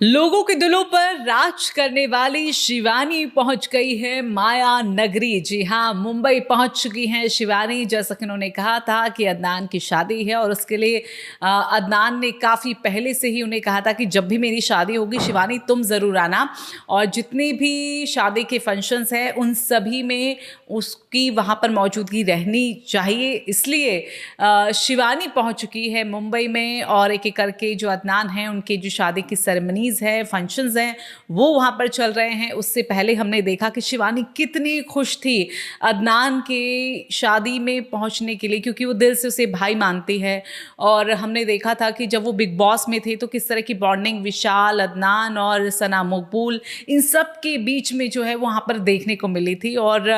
लोगों के दिलों पर राज करने वाली शिवानी पहुंच गई है माया नगरी। जी हाँ, मुंबई पहुंच चुकी हैं शिवानी। जैसा कि उन्होंने कहा था कि अदनान की शादी है और उसके लिए अदनान ने काफ़ी पहले से ही उन्हें कहा था कि जब भी मेरी शादी होगी शिवानी तुम ज़रूर आना, और जितनी भी शादी के फंक्शंस हैं उन सभी में उसकी वहाँ पर मौजूदगी रहनी चाहिए। इसलिए शिवानी पहुंच चुकी है मुंबई में, और एक एक करके जो अदनान हैं उनके जो शादी की सेरेमनीज है, फंक्शंस हैं, वो वहाँ पर चल रहे हैं। उससे पहले हमने देखा कि शिवानी कितनी खुश थी अदनान के शादी में पहुँचने के लिए, क्योंकि वो दिल से उसे भाई मानती है। और हमने देखा था कि जब वो बिग बॉस में थे तो किस तरह की बॉन्डिंग विशाल, अदनान और सना मकबूल, इन सब के बीच में जो है वहाँ पर देखने को मिली थी। और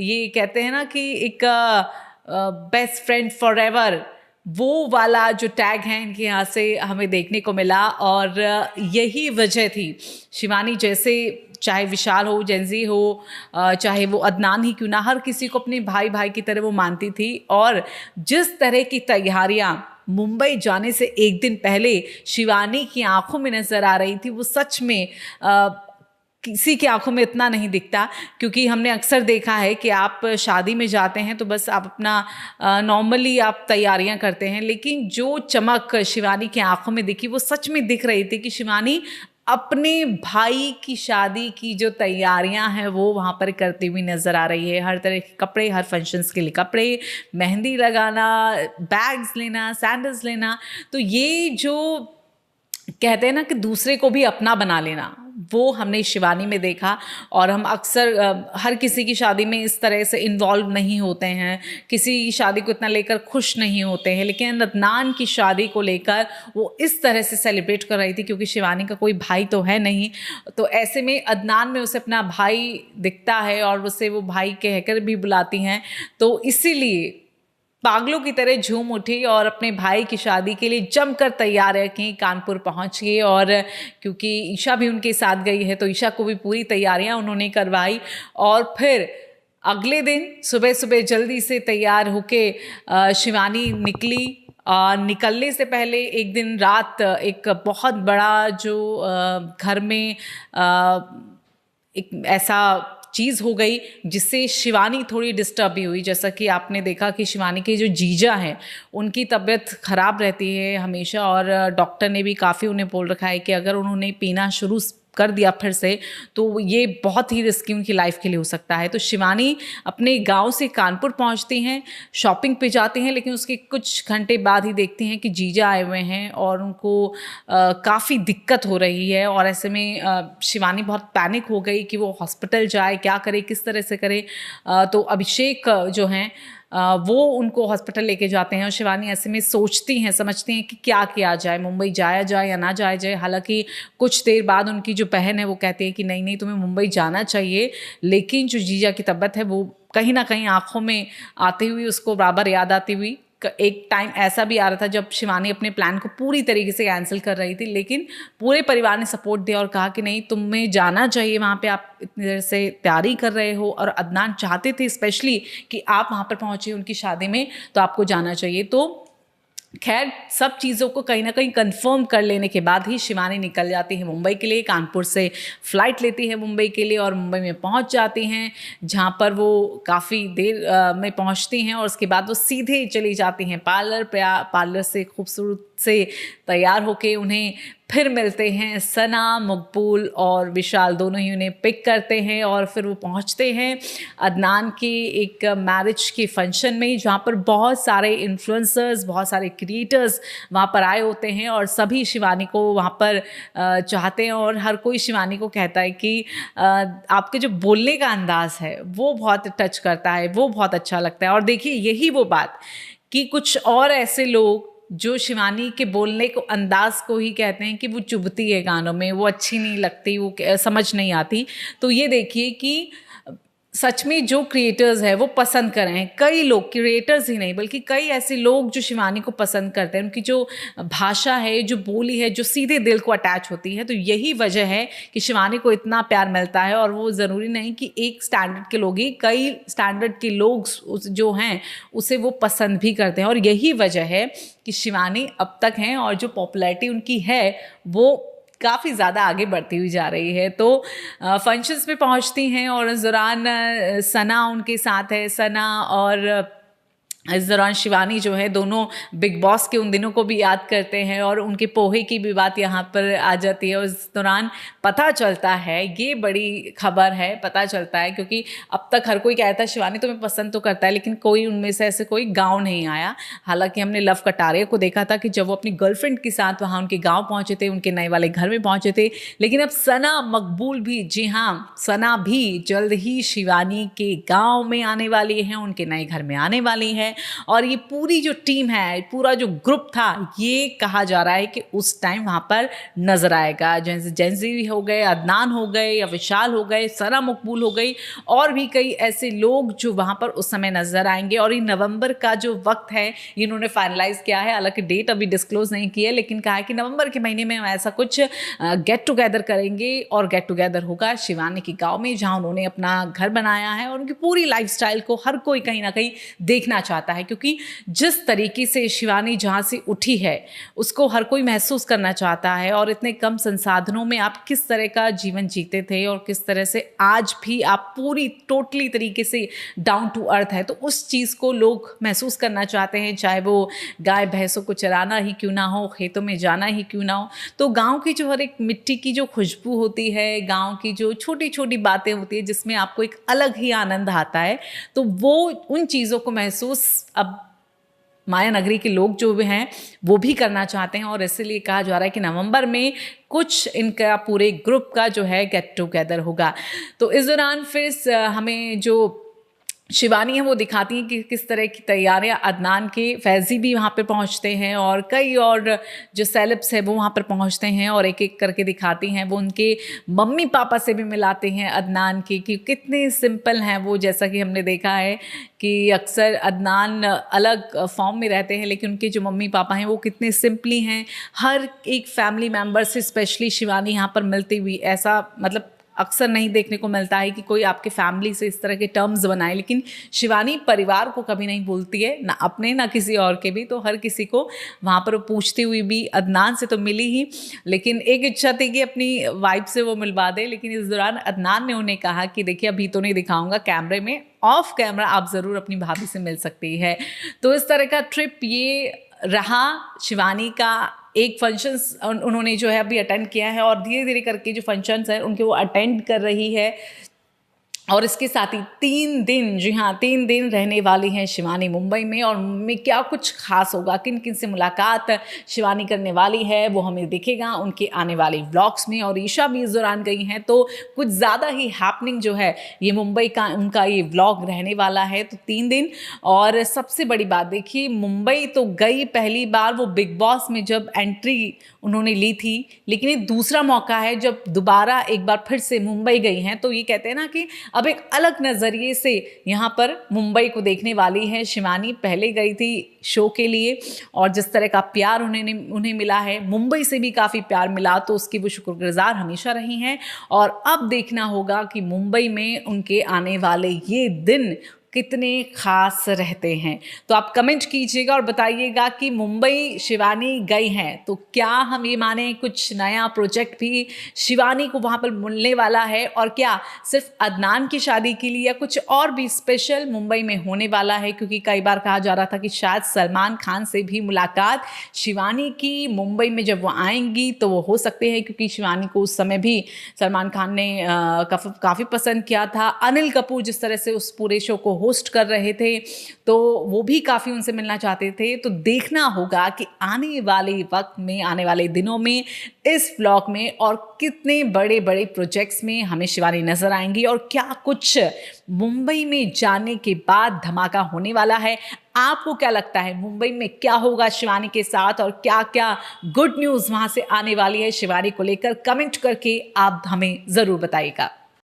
ये कहते हैं ना कि एक बेस्ट फ्रेंड फॉर एवर, वो वाला जो टैग है इनके यहाँ से हमें देखने को मिला। और यही वजह थी शिवानी, जैसे चाहे विशाल हो, जेंजी हो, चाहे वो अदनान ही क्यों ना, हर किसी को अपने भाई भाई की तरह वो मानती थी। और जिस तरह की तैयारियां मुंबई जाने से एक दिन पहले शिवानी की आंखों में नज़र आ रही थी, वो सच में किसी की आंखों में इतना नहीं दिखता। क्योंकि हमने अक्सर देखा है कि आप शादी में जाते हैं तो बस आप अपना नॉर्मली आप तैयारियां करते हैं, लेकिन जो चमक शिवानी की आंखों में दिखी वो सच में दिख रही थी कि शिवानी अपने भाई की शादी की जो तैयारियां हैं वो वहाँ पर करती हुई नज़र आ रही है। हर तरह के कपड़े, हर फंक्शंस के लिए कपड़े, मेहंदी लगाना, बैग्स लेना, सैंडल्स लेना, तो ये जो कहते हैं ना कि दूसरे को भी अपना बना लेना, वो हमने शिवानी में देखा। और हम अक्सर हर किसी की शादी में इस तरह से इन्वॉल्व नहीं होते हैं, किसी शादी को इतना लेकर खुश नहीं होते हैं, लेकिन अदनान की शादी को लेकर वो इस तरह से सेलिब्रेट कर रही थी, क्योंकि शिवानी का कोई भाई तो है नहीं। तो ऐसे में अदनान में उसे अपना भाई दिखता है और उसे वो भाई कहकर भी बुलाती हैं, तो इसीलिए पागलों की तरह झूम उठी और अपने भाई की शादी के लिए जमकर तैयार है कि कानपुर पहुंच गई। और क्योंकि ईशा भी उनके साथ गई है तो ईशा को भी पूरी तैयारियां उन्होंने करवाई। और फिर अगले दिन सुबह सुबह जल्दी से तैयार होके शिवानी निकली। निकलने से पहले एक दिन रात एक बहुत बड़ा जो घर में एक ऐसा चीज़ हो गई जिससे शिवानी थोड़ी डिस्टर्ब भी हुई। जैसा कि आपने देखा कि शिवानी के जो जीजा हैं उनकी तबीयत ख़राब रहती है हमेशा, और डॉक्टर ने भी काफ़ी उन्हें बोल रखा है कि अगर उन्होंने पीना शुरू कर दिया फिर से तो ये बहुत ही रिस्की उनकी लाइफ के लिए हो सकता है। तो शिवानी अपने गांव से कानपुर पहुंचती हैं, शॉपिंग पे जाती हैं, लेकिन उसके कुछ घंटे बाद ही देखती हैं कि जीजा आए हुए हैं और उनको काफ़ी दिक्कत हो रही है। और ऐसे में शिवानी बहुत पैनिक हो गई कि वो हॉस्पिटल जाए, क्या करे, किस तरह से करे। तो अभिषेक जो हैं वो उनको हॉस्पिटल लेके जाते हैं और शिवानी ऐसे में सोचती हैं, समझती हैं कि क्या किया जाए, मुंबई जाया जाए या ना जाया जाए। हालांकि कुछ देर बाद उनकी जो बहन है वो कहती है कि नहीं नहीं, तुम्हें मुंबई जाना चाहिए। लेकिन जो जीजा की तबीयत है वो कहीं ना कहीं आंखों में आती हुई, उसको बराबर याद आती हुई, एक टाइम ऐसा भी आ रहा था जब शिवानी अपने प्लान को पूरी तरीके से कैंसिल कर रही थी, लेकिन पूरे परिवार ने सपोर्ट दिया और कहा कि नहीं, तुम्हें जाना चाहिए वहाँ पे, आप इतनी देर से तैयारी कर रहे हो और अदनान चाहते थे स्पेशली कि आप वहाँ पर पहुँचे उनकी शादी में, तो आपको जाना चाहिए। तो खैर सब चीज़ों को कहीं ना कहीं कंफर्म कर लेने के बाद ही शिवानी निकल जाती है मुंबई के लिए। कानपुर से फ़्लाइट लेती है मुंबई के लिए और मुंबई में पहुंच जाती हैं, जहां पर वो काफ़ी देर में पहुंचती हैं और उसके बाद वो सीधे चली जाती हैं पार्लर पे। पार्लर से खूबसूरत से तैयार होके उन्हें फिर मिलते हैं सना, मकबूल और विशाल, दोनों ही उन्हें पिक करते हैं और फिर वो पहुंचते हैं अदनान के एक मैरिज के फंक्शन में, जहाँ पर बहुत सारे इन्फ्लुएंसर्स, बहुत सारे क्रिएटर्स वहाँ पर आए होते हैं और सभी शिवानी को वहाँ पर चाहते हैं। और हर कोई शिवानी को कहता है कि आपके जो बोलने का अंदाज़ है वो बहुत टच करता है, वो बहुत अच्छा लगता है। और देखिए यही वो बात कि कुछ और ऐसे लोग जो शिवानी के बोलने को अंदाज को ही कहते हैं कि वो चुभती है गानों में, वो अच्छी नहीं लगती, वो समझ नहीं आती। तो ये देखिए कि सच में जो क्रिएटर्स है वो पसंद कर रहे हैं। कई लोग, क्रिएटर्स ही नहीं बल्कि कई ऐसे लोग जो शिवानी को पसंद करते हैं, उनकी जो भाषा है, जो बोली है, जो सीधे दिल को अटैच होती है। तो यही वजह है कि शिवानी को इतना प्यार मिलता है। और वो ज़रूरी नहीं कि एक स्टैंडर्ड के लोग ही, कई स्टैंडर्ड के लोग जो हैं उसे वो पसंद भी करते हैं। और यही वजह है कि शिवानी अब तक हैं और जो पॉपुलैरिटी उनकी है वो काफ़ी ज़्यादा आगे बढ़ती हुई जा रही है। तो फंक्शंस में पहुंचती हैं और इस दौरान सना उनके साथ है। सना और इस दौरान शिवानी जो है दोनों बिग बॉस के उन दिनों को भी याद करते हैं और उनके पोहे की भी बात यहाँ पर आ जाती है। और इस दौरान पता चलता है, ये बड़ी खबर है, पता चलता है क्योंकि अब तक हर कोई कहता है शिवानी तुम्हें पसंद तो करता है, लेकिन कोई उनमें से ऐसे कोई गाँव नहीं आया। हालांकि हमने लव कटारिया को देखा था कि जब वो अपनी गर्लफ्रेंड के साथ वहाँ उनके गाँव पहुँचे थे, उनके नए वाले घर में पहुँचे थे। लेकिन अब सना मकबूल भी, जी हाँ, सना भी जल्द ही शिवानी के गाँव में आने वाली है, उनके नए घर में आने वाली है। और ये पूरी जो टीम है, पूरा जो ग्रुप था, ये कहा जा रहा है कि उस टाइम वहाँ पर नजर आएगा। जैसे जेंजी हो गए, अदनान हो गए, या विशाल हो गए, सना मकबूल हो गई, और भी कई ऐसे लोग जो वहाँ पर उस समय नजर आएंगे। और ये नवंबर का जो वक्त है इन्होंने फाइनलाइज किया है, हालांकि डेट अभी डिस्क्लोज नहीं की है, लेकिन कहा है कि नवंबर के महीने में हम ऐसा कुछ गेट टुगेदर करेंगे। और गेट टुगेदर होगा शिवानी के गाँव में, जहाँ उन्होंने अपना घर बनाया है और उनकी पूरी लाइफस्टाइल को हर कोई कहीं ना कहीं देखना चाहता है। क्योंकि जिस तरीके से शिवानी जहाँ से उठी है उसको हर कोई महसूस करना चाहता है। और इतने कम संसाधनों में आप किस तरह का जीवन जीते थे और किस तरह से आज भी आप पूरी टोटली तरीके से डाउन टू अर्थ है, तो उस चीज़ को लोग महसूस करना चाहते हैं। चाहे वो गाय भैंसों को चराना ही क्यों ना हो, खेतों में जाना ही क्यों ना हो। तो गाँव की जो हर एक मिट्टी की जो खुशबू होती है, गाँव की जो छोटी छोटी बातें होती है जिसमें आपको एक अलग ही आनंद आता है, तो वो उन चीज़ों को महसूस अब माया नगरी के लोग जो भी हैं वो भी करना चाहते हैं। और इसलिए कहा जा रहा है कि नवंबर में कुछ इनका पूरे ग्रुप का जो है गेट टुगेदर होगा। तो इस दौरान फिर हमें जो शिवानी है वो दिखाती हैं कि किस तरह की तैयारियां, अदनान के फैज़ी भी वहाँ पे पहुँचते हैं और कई और जो सेलेब्स है वो वहाँ पर पहुँचते हैं और एक एक करके दिखाती हैं। वो उनके मम्मी पापा से भी मिलाते हैं अदनान के कि कितने सिंपल हैं वो। जैसा कि हमने देखा है कि अक्सर अदनान अलग फॉर्म में रहते हैं, लेकिन उनके जो मम्मी पापा हैं वो कितने सिंपली हैं। हर एक फैमिली मेम्बर से स्पेशली शिवानी यहाँ पर मिलती हुई, ऐसा मतलब अक्सर नहीं देखने को मिलता है कि कोई आपके फैमिली से इस तरह के टर्म्स बनाए। लेकिन शिवानी परिवार को कभी नहीं भूलती है, ना अपने ना किसी और के भी। तो हर किसी को वहाँ पर पूछती हुई भी, अदनान से तो मिली ही, लेकिन एक इच्छा थी कि अपनी वाइफ से वो मिलवा दे। लेकिन इस दौरान अदनान ने उन्हें कहा कि देखिए अभी तो नहीं दिखाऊंगा, कैमरे में ऑफ कैमरा आप ज़रूर अपनी भाभी से मिल सकती है। तो इस तरह का ट्रिप ये रहा शिवानी का। एक फंक्शंस उन्होंने जो है अभी अटेंड किया है और धीरे धीरे करके जो फंक्शंस हैं उनके वो अटेंड कर रही है। और इसके साथ ही 3 दिन, जी हाँ 3 दिन रहने वाली हैं शिवानी मुंबई में। और में क्या कुछ खास होगा, किन किन से मुलाकात शिवानी करने वाली है, वो हमें दिखेगा उनके आने वाले व्लॉग्स में। और ईशा भी इस दौरान गई हैं, तो कुछ ज़्यादा ही हैपनिंग जो है ये मुंबई का उनका ये व्लॉग रहने वाला है। तो 3 दिन। और सबसे बड़ी बात देखिए, मुंबई तो गई पहली बार वो बिग बॉस में जब एंट्री उन्होंने ली थी, लेकिन ये दूसरा मौका है जब दोबारा एक बार फिर से मुंबई गई हैं। तो ये कहते हैं ना कि अब एक अलग नज़रिए से यहाँ पर मुंबई को देखने वाली है शिवानी। पहले गई थी शो के लिए और जिस तरह का प्यार उन्हें मिला है, मुंबई से भी काफ़ी प्यार मिला, तो उसकी वो शुक्रगुजार हमेशा रही हैं। और अब देखना होगा कि मुंबई में उनके आने वाले ये दिन कितने खास रहते हैं। तो आप कमेंट कीजिएगा और बताइएगा कि मुंबई शिवानी गई हैं तो क्या हम ये माने कुछ नया प्रोजेक्ट भी शिवानी को वहाँ पर मिलने वाला है, और क्या सिर्फ अदनान की शादी के लिए या कुछ और भी स्पेशल मुंबई में होने वाला है। क्योंकि कई बार कहा जा रहा था कि शायद सलमान खान से भी मुलाकात शिवानी की मुंबई में जब वो आएंगी तो वो हो सकते हैं, क्योंकि शिवानी को उस समय भी सलमान खान ने काफ़ी पसंद किया था। अनिल कपूर जिस तरह से उस पूरे शो को होस्ट कर रहे थे तो वो भी काफ़ी उनसे मिलना चाहते थे। तो देखना होगा कि आने वाले वक्त में, आने वाले दिनों में इस व्लॉग में और कितने बड़े बड़े प्रोजेक्ट्स में हमें शिवानी नजर आएंगी और क्या कुछ मुंबई में जाने के बाद धमाका होने वाला है। आपको क्या लगता है मुंबई में क्या होगा शिवानी के साथ, और क्या क्या गुड न्यूज़ वहाँ से आने वाली है शिवानी को लेकर? कमेंट करके आप हमें ज़रूर बताइएगा।